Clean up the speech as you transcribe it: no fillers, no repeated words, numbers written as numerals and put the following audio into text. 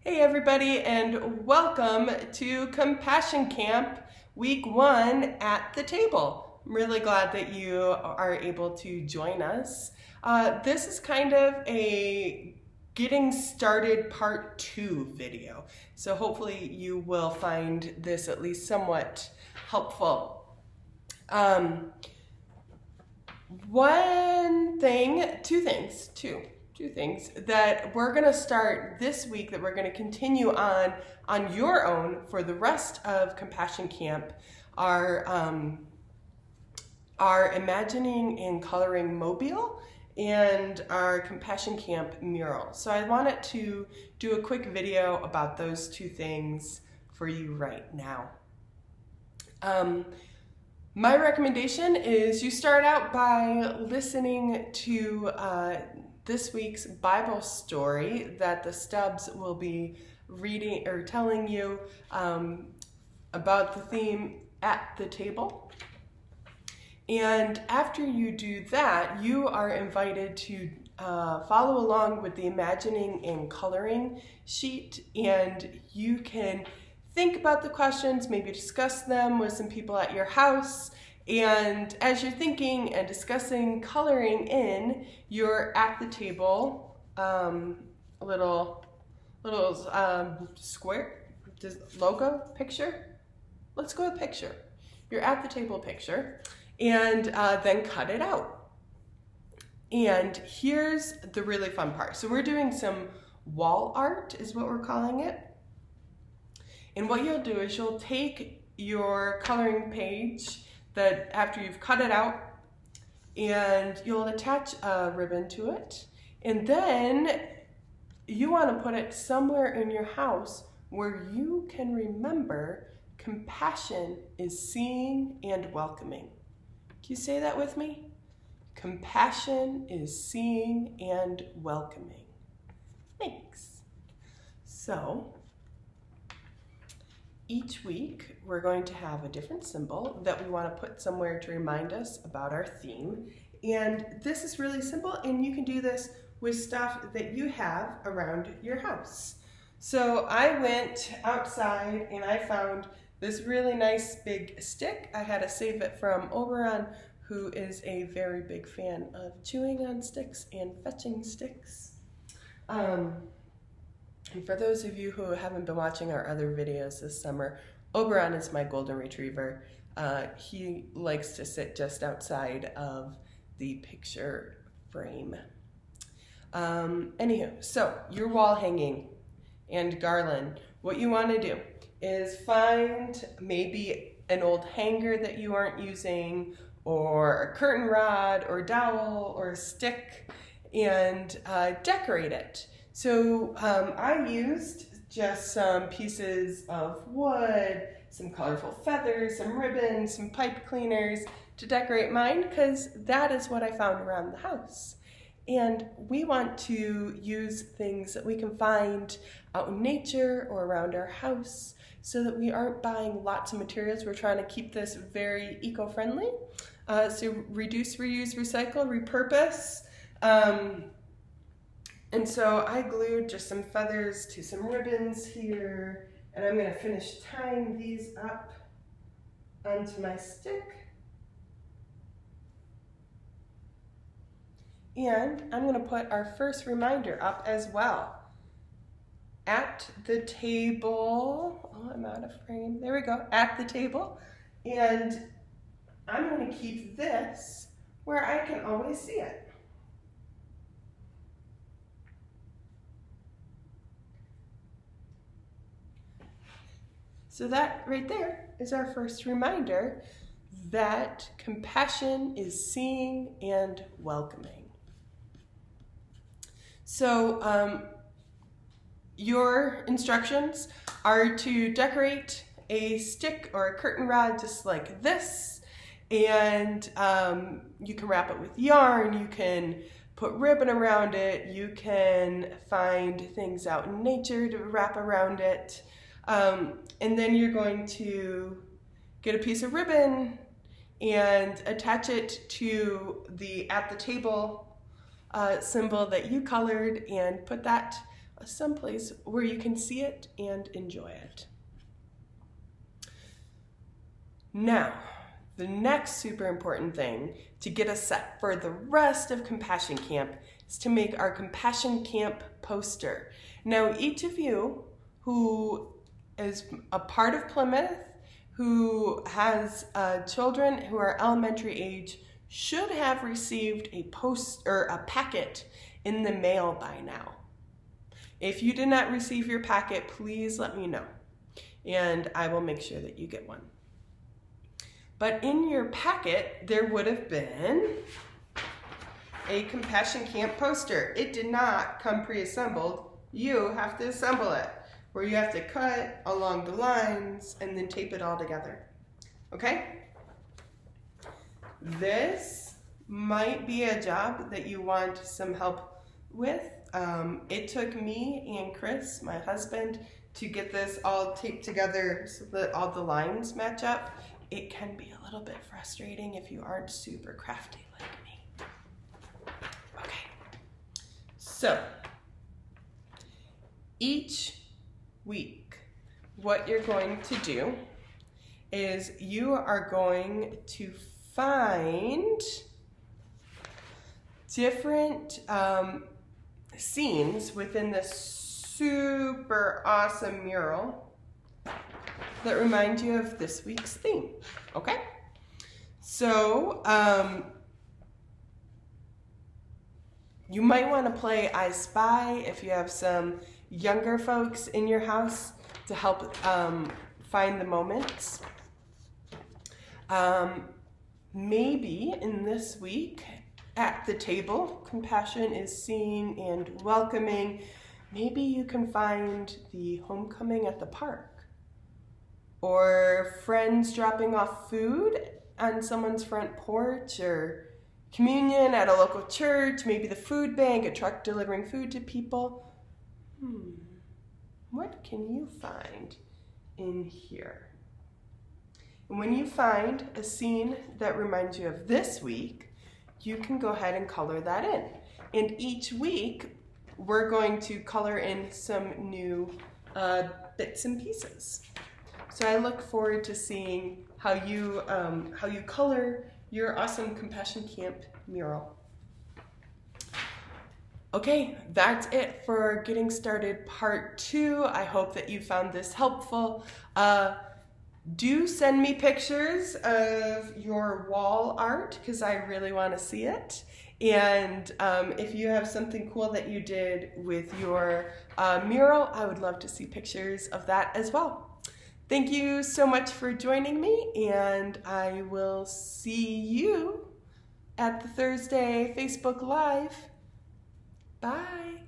Hey everybody, and welcome to Compassion Camp Week 1 at the table. I'm really glad that you are able to join us. This is kind of a getting started part 2 video, so hopefully you will find this at least somewhat helpful. Two things that we're going to start this week that we're going to continue on your own for the rest of Compassion Camp are our Imagining and Coloring Mobile and our Compassion Camp mural. So I wanted to do a quick video about those two things for you right now. My recommendation is you start out by listening to this week's Bible story that the Stubbs will be reading or telling you about the theme at the table. And after you do that, you are invited to follow along with the Imagining and Coloring sheet, and you can think about the questions, maybe discuss them with some people at your house. And as you're thinking and discussing coloring in, you're at the table, little square, logo, picture? Let's go with picture. You're at the table picture, and then cut it out. And here's the really fun part. So we're doing some wall art is what we're calling it. And what you'll do is you'll take your coloring page that after you've cut it out, and you'll attach a ribbon to it, and then you want to put it somewhere in your house where you can remember compassion is seeing and welcoming. Can you say that with me? Compassion is seeing and welcoming. Thanks. So each week, we're going to have a different symbol that we want to put somewhere to remind us about our theme. And this is really simple, and you can do this with stuff that you have around your house. So I went outside and I found this really nice big stick. I had to save it from Oberon, who is a very big fan of chewing on sticks and fetching sticks. And for those of you who haven't been watching our other videos this summer, Oberon is my golden retriever. He likes to sit just outside of the picture frame. Anywho, so your wall hanging and garland, what you want to do is find maybe an old hanger that you aren't using, or a curtain rod or dowel or a stick, and decorate it. So I used just some pieces of wood, some colorful feathers, some ribbons, some pipe cleaners to decorate mine, because that is what I found around the house. And we want to use things that we can find out in nature or around our house so that we aren't buying lots of materials. We're trying to keep this very eco-friendly. So reduce, reuse, recycle, repurpose. And so I glued just some feathers to some ribbons here, and I'm going to finish tying these up onto my stick. And I'm going to put our first reminder up as well. At the table, oh, I'm out of frame. There we go, at the table. And I'm going to keep this where I can always see it. So that right there is our first reminder that compassion is seeing and welcoming. So your instructions are to decorate a stick or a curtain rod just like this, and you can wrap it with yarn, you can put ribbon around it, you can find things out in nature to wrap around it. And then you're going to get a piece of ribbon and attach it to the at the table symbol that you colored, and put that someplace where you can see it and enjoy it. Now, the next super important thing to get us set for the rest of Compassion Camp is to make our Compassion Camp poster. Now, each of you who is a part of Plymouth, who has children who are elementary age, should have received a packet in the mail by now. If you did not receive your packet, please let me know, and I will make sure that you get one. But in your packet, there would have been a Compassion Camp poster. It did not come pre-assembled. You have to assemble it, where you have to cut along the lines and then tape it all together. Okay? This might be a job that you want some help with. It took me and Chris, my husband, to get this all taped together so that all the lines match up. It can be a little bit frustrating if you aren't super crafty like me. Okay, so each week, what you're going to do is you are going to find different scenes within this super awesome mural that remind you of this week's theme, okay? So, you might want to play I Spy if you have some younger folks in your house to help find the moments. Maybe in this week at the table, Compassion is seeing and welcoming. Maybe you can find the homecoming at the park, or friends dropping off food on someone's front porch, or communion at a local church, maybe the food bank, a truck delivering food to people. What can you find in here? And when you find a scene that reminds you of this week, you can go ahead and color that in. And each week, we're going to color in some new bits and pieces. So I look forward to seeing how you color your awesome Compassion Camp mural. Okay, that's it for Getting Started Part 2. I hope that you found this helpful. Do send me pictures of your wall art because I really want to see it. And if you have something cool that you did with your mural, I would love to see pictures of that as well. Thank you so much for joining me, and I will see you at the Thursday Facebook Live. Bye.